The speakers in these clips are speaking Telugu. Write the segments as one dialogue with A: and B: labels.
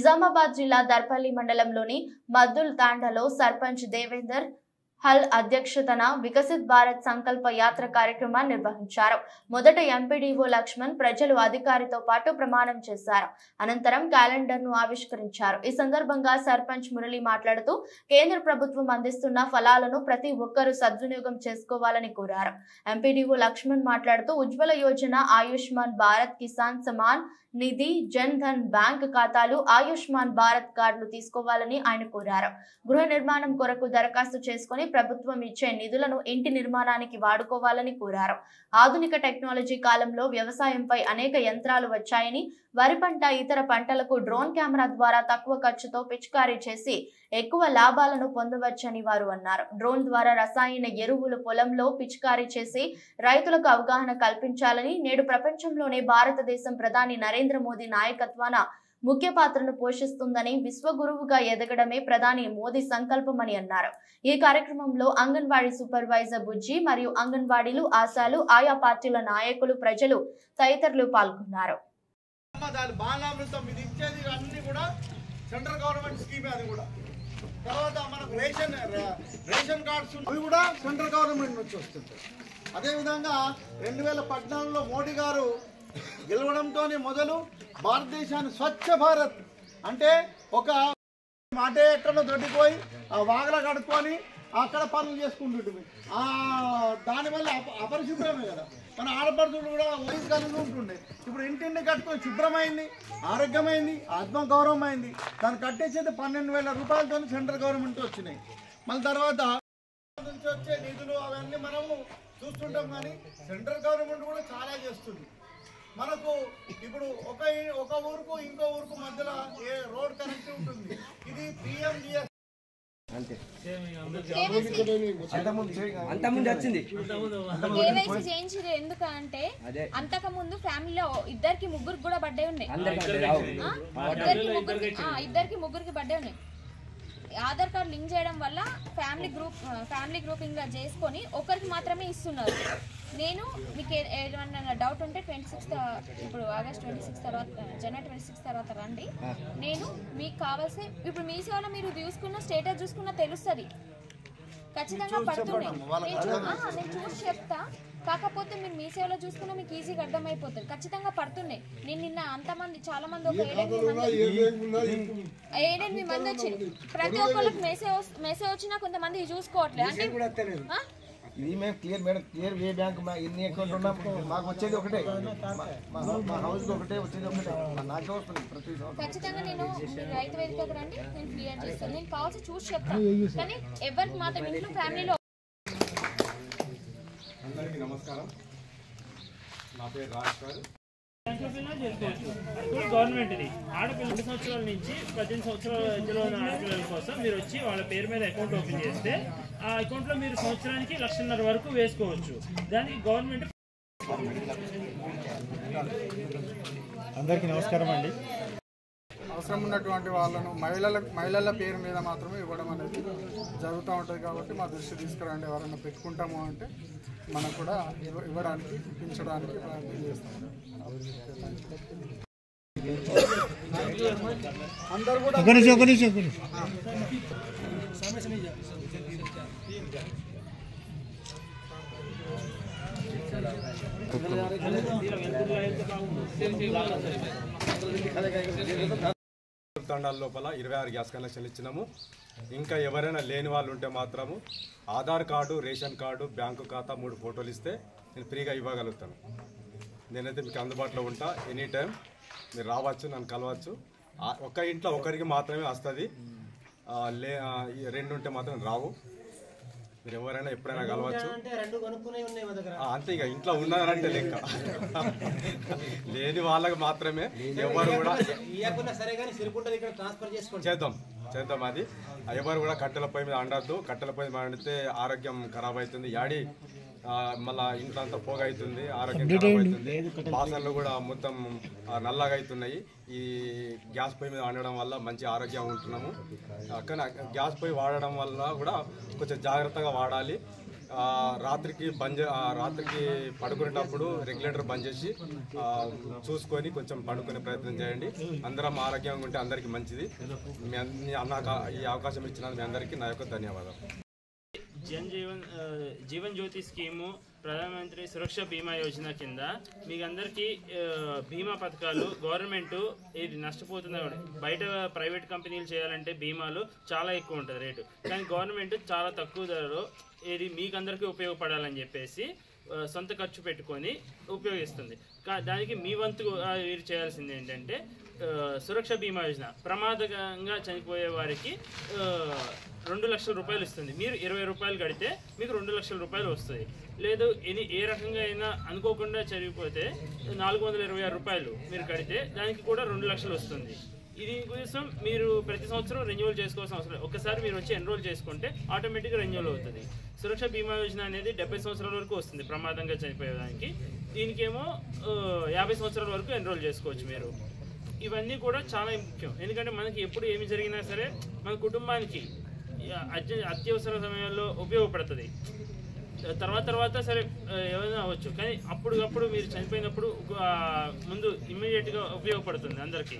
A: నిజామాబాద్ జిల్లా దర్పల్లి మండలంలోని మద్దుల్ తాండాలో సర్పంచ్ దేవేందర్ హల్ అధ్యక్షతన వికసిత్ భారత్ సంకల్ప యాత్ర కార్యక్రమాన్ని నిర్వహించారు. మొదట ఎంపీడీఓ లక్ష్మణ్ ప్రజలు అధికారితో పాటు ప్రమాణం చేశారు. అనంతరం క్యాలెండర్ ను ఆవిష్కరించారు. ఈ సందర్భంగా సర్పంచ్ మురళి మాట్లాడుతూ కేంద్ర ప్రభుత్వం అందిస్తున్న ఫలాలను ప్రతి ఒక్కరూ సద్వినియోగం చేసుకోవాలని కోరారు. ఎంపీడీఓ లక్ష్మణ్ మాట్లాడుతూ ఉజ్వల యోజన, ఆయుష్మాన్ భారత్, కిసాన్ సమాన్ నిధి, జన్ ధన్ బ్యాంక్ ఖాతాలు, ఆయుష్మాన్ భారత్ కార్డులు తీసుకోవాలని ఆయన కోరారు. గృహ నిర్మాణం కొరకు దరఖాస్తు చేసుకుని ప్రభుత్వం ఇచ్చే నిధులను ఇంటి నిర్మాణానికి వాడుకోవాలని కోరారు. ఆధునిక టెక్నాలజీ కాలంలో వ్యవసాయంపై అనేక యంత్రాలు వచ్చాయని, వరి పంట, ఇతర పంటలకు డ్రోన్ కెమెరా ద్వారా తక్కువ ఖర్చుతో పిచికారీ చేసి ఎక్కువ లాభాలను పొందవచ్చని వారు అన్నారు. డ్రోన్ ద్వారా రసాయన ఎరువులు పొలంలో పిచికారీ చేసి రైతులకు అవగాహన కల్పించాలని, నేడు ప్రపంచంలోనే భారతదేశం ప్రధాని నరేంద్ర మోదీ నాయకత్వాన ముఖ్య పాత్రను పోషిస్తుందని, విశ్వగురువుగా ఎదగడమే ప్రధాని మోదీ సంకల్పమని అన్నారు. ఈ కార్యక్రమంలో అంగన్వాడీ సూపర్వైజర్ బుజ్జి మరియు అంగన్వాడీలు, ఆశాలు, ఆయా పార్టీల నాయకులు, ప్రజలు తదితరులు పాల్గొన్నారు.
B: సెంట్రల్ గవర్నమెంట్ స్కీమ్ అది కూడా. తర్వాత మనకు రేషన్ కార్డ్స్ అవి కూడా సెంట్రల్ గవర్నమెంట్ నుంచి వస్తుంటాయి. అదేవిధంగా 2014లో మోడీ గారు గెలవడంతో మొదలు భారతదేశాన్ని స్వచ్ఛ భారత్ అంటే ఒక మాటే ఎక్కడో దొడ్డిపోయి ఆ వాగల కడుక్కొని అక్కడ పనులు చేసుకుంటుంటుంది. దానివల్ల అపరిశుభ్రమే కదా. మన ఆడపడుతులు కూడా వయసు కలిగి ఉంటుండే. ఇప్పుడు ఇంటింటి కట్టుకొని శుభ్రమైంది, ఆరోగ్యమైంది, ఆత్మగౌరవం అయింది. దాన్ని కట్టేసేది 12,000 రూపాయలతో సెంట్రల్ గవర్నమెంట్ వచ్చినాయి. మళ్ళీ తర్వాత నుంచి వచ్చే నిధులు అవన్నీ మనము చూస్తుంటాం. కానీ సెంట్రల్ గవర్నమెంట్ కూడా చాలా చేస్తుంది. మనకు ఇప్పుడు ఒక ఊరుకు ఇంకో ఊరుకు మధ్యలో ఏ రోడ్ కనెక్ట్ ఉంటుంది. ఇది PMGS
C: ఎందుకంటే అంతకు ముందు ఫ్యామిలీలో ఇద్దరికి ముగ్గురికి కూడా బర్త్డే ఉన్నాయి. ఇద్దరికి ముగ్గురికి బర్త్డే ఉన్నాయి. ఆధార్ కార్డు లింక్ చేయడం వల్ల ఫ్యామిలీ గ్రూపింగ్ గా చేసుకొని ఒకరికి మాత్రమే ఇస్తున్నారు. నేను మీకు ఏమన్నా డౌట్ ఉంటే 26 ఇప్పుడు ఆగస్ట్ 26 తర్వాత, జనవరి 26 తర్వాత రండి. నేను మీకు కావాల్సి ఇప్పుడు మీ సేవలో మీరు చూసుకున్న స్టేటస్ చూసుకున్న తెలుస్తుంది. ఖచ్చితంగా పడుతున్నాయి. నేను చూసి చెప్తా. కాకపోతే మీరు మీ సేవలో చూసుకున్నా మీకు ఈజీగా అర్థమైపోతుంది. ఖచ్చితంగా పడుతున్నాయి. నేను నిన్న చాలా మంది ఒక 7-8 మంది వచ్చింది. ప్రతి ఒక్కరికి మెసేజ్ వచ్చినా కొంతమంది చూసుకోవట్లేదు. అంటే
D: ఇది మేము క్లియర్ మేడం, క్లియర్ ఏ బ్యాంక్ ఎన్ని అకౌంట్ ఉన్నా మాకు వచ్చేది ఒకటే, మా హౌస్ ఒకటే వచ్చేది ఒకటే, నాకే వస్తుంది ప్రతి
C: ఖచ్చితంగా. నేను రైతు వేదికకు రండి, నేను క్లియర్ చేస్తాను. నేను కావాల్సి చూసి చెప్తాను. కానీ ఎవరికి మాత్రం ఇంట్లో ఫ్యామిలీలో.
E: అందరికీ నమస్కారం. నా పేరు రాజ్ గారు.
F: గవర్నమెంట్ ఆడపిల్ల 2 సంవత్సరాల నుంచి 18 సంవత్సరాల మధ్యలో ఉన్న ఆడపిల్లల కోసం మీరు వచ్చి వాళ్ళ పేరు మీద అకౌంట్ ఓపెన్ చేస్తే ఆ అకౌంట్లో మీరు సంవత్సరానికి 1,50,000 వరకు వేసుకోవచ్చు. దానికి గవర్నమెంట్.
G: అందరికీ నమస్కారం అండి.
H: అవసరం ఉన్నటువంటి వాళ్ళను మహిళల పేరు మీద మాత్రమే ఇవ్వడం అనేది జరుగుతూ ఉంటుంది. కాబట్టి మా దృష్టి తీసుకురండి. ఎవరైనా పెట్టుకుంటాము అంటే మనకు కూడా ఇవ్వడానికి, ఇప్పించడానికి ప్రయత్నం చేస్తాం. అందరూ కూడా
E: తండాల లోపల 26 గ్యాస్ కనెక్షన్లు ఇచ్చినాము. ఇంకా ఎవరైనా లేని వాళ్ళు ఉంటే మాత్రము Aadhaar card, ration card, bank ఖాతా 3 ఫోటోలు ఇస్తే నేను ఫ్రీగా ఇవ్వగలుగుతాను. నేనైతే మీకు అందుబాటులో ఉంటా. ఎనీ టైం మీరు రావచ్చు, నన్ను కలవచ్చు. ఒక ఇంట్లో ఒకరికి మాత్రమే వస్తుంది. 2 ఉంటే మాత్రం రావు. మీరు ఎవరైనా ఎప్పుడైనా కలవచ్చు. అంతే, ఇక ఇంట్లో ఉన్నారంటే లెక్క. లేని వాళ్ళకి మాత్రమే. ఎవరు కూడా చేద్దాం అది. ఎవరు కూడా కట్టెల పొయ్యి మీద వండద్దు. కట్టెల పొయ్యి మీద వండితే ఆరోగ్యం ఖరాబ్ అవుతుంది. యాడి మళ్ళా ఇంట్లో అంతా పోగ అవుతుంది, ఆరోగ్యం ఖరాబ్ అవుతుంది. వాసనలు కూడా మొత్తం నల్లగా అవుతున్నాయి. ఈ గ్యాస్ పొయ్యి మీద వండడం వల్ల మంచి ఆరోగ్యం ఉంటున్నాము. కానీ గ్యాస్ పొయ్యి వాడడం వల్ల కూడా కొంచెం జాగ్రత్తగా వాడాలి. రాత్రికి రాత్రికి పడుకునేటప్పుడు రెగ్యులేటర్ బంద్ చేసి చూసుకొని కొంచెం పడుకునే ప్రయత్నం చేయండి. అందరం ఆరోగ్యంగా ఉంటే అందరికీ మంచిది. నాకు ఈ అవకాశం ఇచ్చిన మీ అందరికీ నా యొక్క ధన్యవాదాలు.
F: జీవన్ జ్యోతి స్కీము ప్రధానమంత్రి సురక్ష బీమా యోజన కింద మీకు అందరికీ బీమా పథకాలు గవర్నమెంట్ ఇది నష్టపోతుంది. బయట ప్రైవేట్ కంపెనీలు చేయాలంటే బీమాలు చాలా ఎక్కువ ఉంటుంది రేటు, కానీ గవర్నమెంట్ చాలా తక్కువ ధరలో ఇది మీకు అందరికీ ఉపయోగపడాలని చెప్పేసి సొంత ఖర్చు పెట్టుకొని ఉపయోగిస్తుంది. దానికి మీ వంతు మీరు చేయాల్సింది ఏంటంటే సురక్ష బీమా యోజన ప్రమాదంగా చనిపోయే వారికి 2 లక్షల రూపాయలు ఇస్తుంది. మీరు 20 రూపాయలు కడితే మీకు 2 లక్షల రూపాయలు వస్తుంది. లేదు ఏ రకంగా అయినా అనుకోకుండా చనిపోతే 426 రూపాయలు మీరు కడితే దానికి కూడా 2 లక్షలు వస్తుంది. ఇది కోసం మీరు ప్రతి సంవత్సరం రెన్యువల్ చేసుకోవాల్సిన అవసరం లేదు. ఒకసారి మీరు వచ్చి ఎన్రోల్ చేసుకుంటే ఆటోమేటిక్గా రెన్యువల్ అవుతుంది. సురక్ష బీమా యోజన అనేది 70 సంవత్సరాల వరకు వస్తుంది ప్రమాదంగా చనిపోయేదానికి. దీనికేమో 50 సంవత్సరాల వరకు ఎన్రోల్ చేసుకోవచ్చు మీరు. ఇవన్నీ కూడా చాలా ముఖ్యం, ఎందుకంటే మనకి ఎప్పుడు ఏమి జరిగినా సరే మన కుటుంబానికి అత్యవసర సమయంలో ఉపయోగపడుతుంది. తర్వాత సరే ఏమైనా అవ్వచ్చు, కానీ అప్పటికప్పుడు మీరు చనిపోయినప్పుడు ముందు ఇమ్మీడియట్గా ఉపయోగపడుతుంది అందరికీ.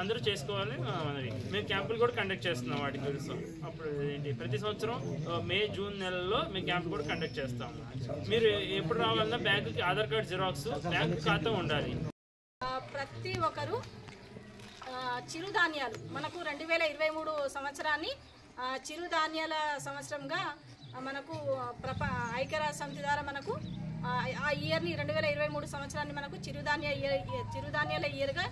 F: అందరూ చేసుకోవాలని మనవి. మేము క్యాంపులు కూడా కండక్ట్ చేస్తున్నాం వాటి గురించి. అప్పుడు ఏంటి ప్రతి సంవత్సరం మే జూన్ నెలల్లో మేము క్యాంపు కూడా కండక్ట్ చేస్తాము. మీరు ఎప్పుడు రావాలన్నా బ్యాంకుకి ఆధార్ కార్డు జిరాక్స్, బ్యాంకు ఖాతా ఉండాలి.
I: ప్రతి ఒక్కరు చిరుధాన్యాలు మనకు 2023 సంవత్సరాన్ని చిరుధాన్యాల సంవత్సరంగా మనకు ఐక్యరాజ్య సమితి ద్వారా మనకు ఆ ఇయర్ని 2023 సంవత్సరాన్ని మనకు చిరుధాన్యాల ఇయర్గా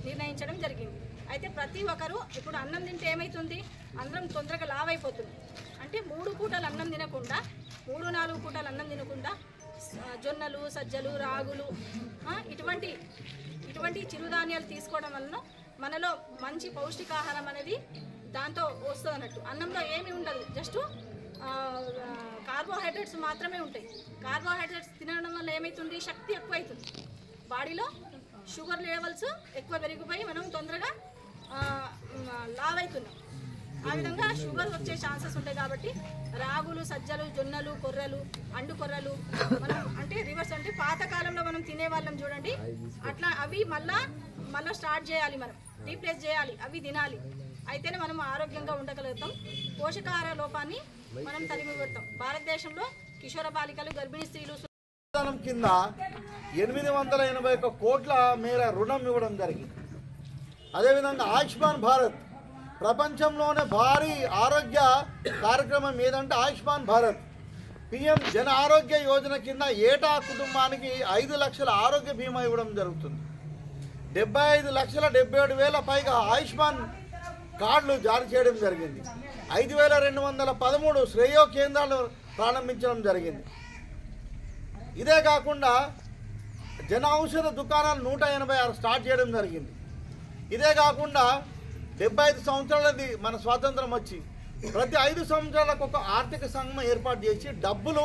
I: నిర్ణయించడం జరిగింది. అయితే ప్రతి ఒక్కరు ఇప్పుడు అన్నం తింటే ఏమవుతుంది, అందరం తొందరగా లావ్ అయిపోతుంది. అంటే 3 పూటలు అన్నం తినకుండా 3-4 పూటలు అన్నం తినకుండా జొన్నలు, సజ్జలు, రాగులు ఇటువంటి చిరుధాన్యాలు తీసుకోవడం వలన మనలో మంచి పౌష్టికాహారం అనేది దాంతో వస్తుంది అన్నట్టు. అన్నంలో ఏమీ ఉండదు, జస్ట్ కార్బోహైడ్రేట్స్ మాత్రమే ఉంటాయి. కార్బోహైడ్రేట్స్ తినడం వల్ల ఏమవుతుంది, శక్తి ఎక్కువ అవుతుంది, బాడీలో షుగర్ లెవెల్స్ ఎక్కువ పెరిగిపోయి మనం తొందరగా లావ్ అవుతున్నాం. ఆ విధంగా షుగర్ వచ్చే ఛాన్సెస్ ఉంటాయి. కాబట్టి రాగులు, సజ్జలు, జొన్నలు, కొర్రలు, అండు కొర్రలు మనం అంటే రివర్స్ అంటే పాతకాలంలో మనం తినేవాళ్ళం చూడండి, అట్లా అవి మళ్ళా స్టార్ట్ చేయాలి, మనం రీప్లేస్ చేయాలి, అవి తినాలి. అయితేనే మనం ఆరోగ్యంగా ఉండగలుగుతాం. పోషకాహార లోపాన్ని మనం తరిమి కొడతాం. భారతదేశంలో కిషోర బాలికలు, గర్భిణీ స్త్రీలు
B: కింద 881 కోట్ల మేర రుణం ఇవ్వడం జరిగింది. అదేవిధంగా ఆయుష్మాన్ భారత్ ప్రపంచంలోనే భారీ ఆరోగ్య కార్యక్రమం ఏదంటే ఆయుష్మాన్ భారత్. పిఎం జన ఆరోగ్య యోజన కింద ఏటా కుటుంబానికి 5 లక్షల ఆరోగ్య బీమా ఇవ్వడం జరుగుతుంది. 75,77,000 పైగా ఆయుష్మాన్ కార్డులు జారీ చేయడం జరిగింది. 5,213 శ్రేయో కేంద్రాలు ప్రారంభించడం జరిగింది. ఇదే కాకుండా జన ఔషధ దుకాణాలు 186 స్టార్ట్ చేయడం జరిగింది. ఇదే కాకుండా 75 సంవత్సరాలది మన స్వాతంత్రం వచ్చి ప్రతి 5 సంవత్సరాలకు ఒక ఆర్థిక సంఘం ఏర్పాటు చేసి డబ్బులు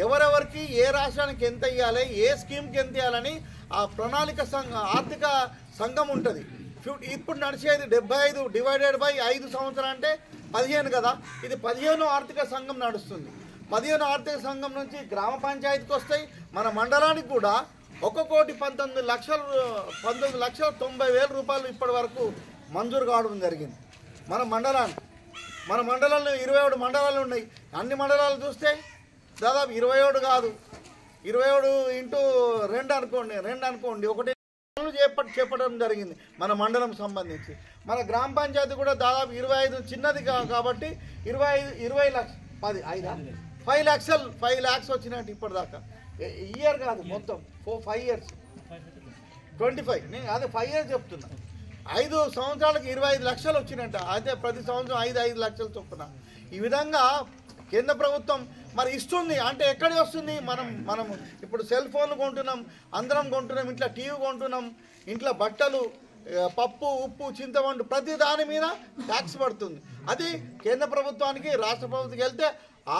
B: ఎవరెవరికి ఏ రాష్ట్రానికి ఎంత ఇవ్వాలి, ఏ స్కీమ్కి ఎంత ఇవ్వాలని ఆ ప్రణాళిక ఆర్థిక సంఘం ఉంటుంది. ఇప్పుడు నడిచేది 75 డివైడెడ్ బై 5 సంవత్సరాలు అంటే 15 కదా. ఇది 15 ఆర్థిక సంఘం నడుస్తుంది. 15 ఆర్థిక సంఘం నుంచి గ్రామ పంచాయతీకి వస్తాయి. మన మండలానికి కూడా 1,19,90,000 రూపాయలు ఇప్పటి వరకు మంజూరు కావడం జరిగింది. మన మండలంలో 27 మండలాలు ఉన్నాయి. అన్ని మండలాలు చూస్తే దాదాపు 27 కాదు, 27 ఇంటూ 2 అనుకోండి, ఒకటి చేపట్టడం జరిగింది మన మండలం సంబంధించి. మన గ్రామ పంచాయతీ కూడా దాదాపు 25 చిన్నది కాబట్టి 20 లక్షలు 5 lakhs వచ్చినట్టు ఇప్పటిదాకా. ఇయర్ కాదు, మొత్తం 5 years 25, నేను అదే 5 years చెప్తున్నా. 5 సంవత్సరాలకు 25 లక్షలు వచ్చినట్ట. అయితే ప్రతి సంవత్సరం 5 లక్షలు చొప్పున. ఈ విధంగా కేంద్ర ప్రభుత్వం మరి ఇస్తుంది. అంటే ఎక్కడికి వస్తుంది, మనం ఇప్పుడు సెల్ ఫోన్లు కొంటున్నాం, అందరం కొంటున్నాం, ఇంట్లో టీవీ కొంటున్నాం, ఇంట్లో బట్టలు, పప్పు, ఉప్పు, చింతపండు ప్రతి దాని మీద ట్యాక్స్ పడుతుంది. అది కేంద్ర ప్రభుత్వానికి రాష్ట్ర ప్రభుత్వానికి వెళ్తే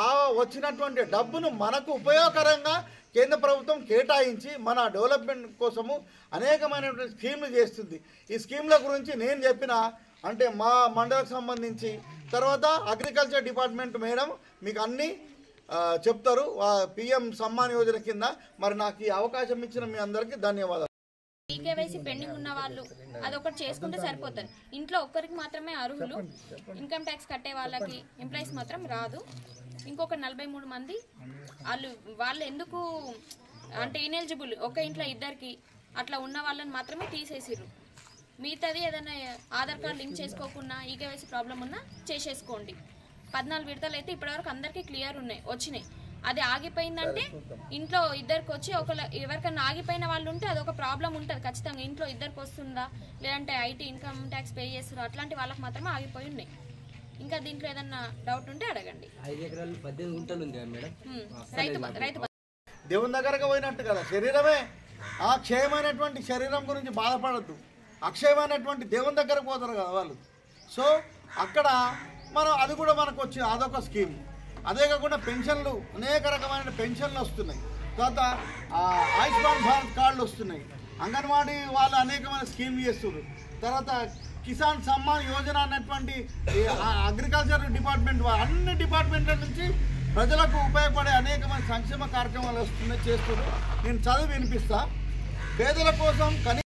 B: ఆ వచ్చినటువంటి డబ్బును మనకు ఉపయోగకరంగా కేంద్ర ప్రభుత్వం కేటాయించి మన డెవలప్మెంట్ కోసము అనేకమైనటువంటి స్కీమ్లు చేస్తుంది. ఈ స్కీమ్ల గురించి నేను చెప్పిన అంటే మా మండలకు సంబంధించి తర్వాత అగ్రికల్చర్ డిపార్ట్మెంట్ మేడం మీకు అన్నీ చెప్తారు పిఎం సమ్మాన్ యోజన కింద. మరి నాకు ఈ అవకాశం ఇచ్చిన మీ అందరికీ ధన్యవాదాలు.
C: ఈకేవైసీ పెండింగ్ ఉన్న వాళ్ళు అదొకటి చేసుకుంటే సరిపోతుంది. ఇంట్లో ఒక్కరికి మాత్రమే అర్హులు, ఇన్కమ్ ట్యాక్స్ కట్టే వాళ్ళకి ఎంప్లాయీస్ మాత్రం రాదు. ఇంకొక 43 మంది వాళ్ళు ఎందుకు అంటే ఇనెలిజిబుల్, ఒక ఇంట్లో ఇద్దరికి అట్లా ఉన్న వాళ్ళని మాత్రమే తీసేసిర్రు. మిగతాది ఏదైనా ఆధార్ కార్డు లింక్ చేసుకోకుండా ఈకేవైసీ ప్రాబ్లం ఉన్నా చేసేసుకోండి. 14 విడతలు అయితే ఇప్పటివరకు అందరికీ క్లియర్ వచ్చినాయి. అది ఆగిపోయిందంటే ఇంట్లో ఇద్దరికి వచ్చి ఎవరికన్నా ఆగిపోయిన వాళ్ళు ఉంటే అదొక ప్రాబ్లం ఉంటుంది ఖచ్చితంగా. ఇంట్లో ఇద్దరికి వస్తుందా లేదంటే ఐటీ ఇన్కమ్ ట్యాక్స్ పే చేస్తారో అట్లాంటి వాళ్ళకి మాత్రమే ఆగిపోయి ఉన్నాయి. ఇంకా దీంట్లో ఏదన్నా డౌట్ ఉంటే అడగండి.
J: 5 ఎకరాలు 18 గుంటలు ఉంది మేడం.
C: రైతు
B: దేవుని దగ్గరకు పోయినట్టు కదా, శరీరమే ఆ క్షయమైనటువంటి శరీరం గురించి బాధపడద్దు, అక్షయమైనటువంటి దేవుని దగ్గరకు పోతారు కదా వాళ్ళు. సో అక్కడ మనం అది కూడా మనకు వచ్చి అదొక స్కీమ్. అదే కాకుండా పెన్షన్లు, అనేక రకమైన పెన్షన్లు వస్తున్నాయి. తర్వాత ఆయుష్మాన్ భారత్ కార్డులు వస్తున్నాయి. అంగన్వాడీ వాళ్ళు అనేకమైన స్కీమ్ చేస్తున్నారు. తర్వాత కిసాన్ సమ్మాన్ యోజన అన్నటువంటి అగ్రికల్చర్ డిపార్ట్మెంట్ అన్ని డిపార్ట్మెంట్ల నుంచి ప్రజలకు ఉపయోగపడే అనేకమైన సంక్షేమ కార్యక్రమాలు వస్తున్నాయి, చేస్తున్నారు. నేను చదివి వినిపిస్తా. పేదల కోసం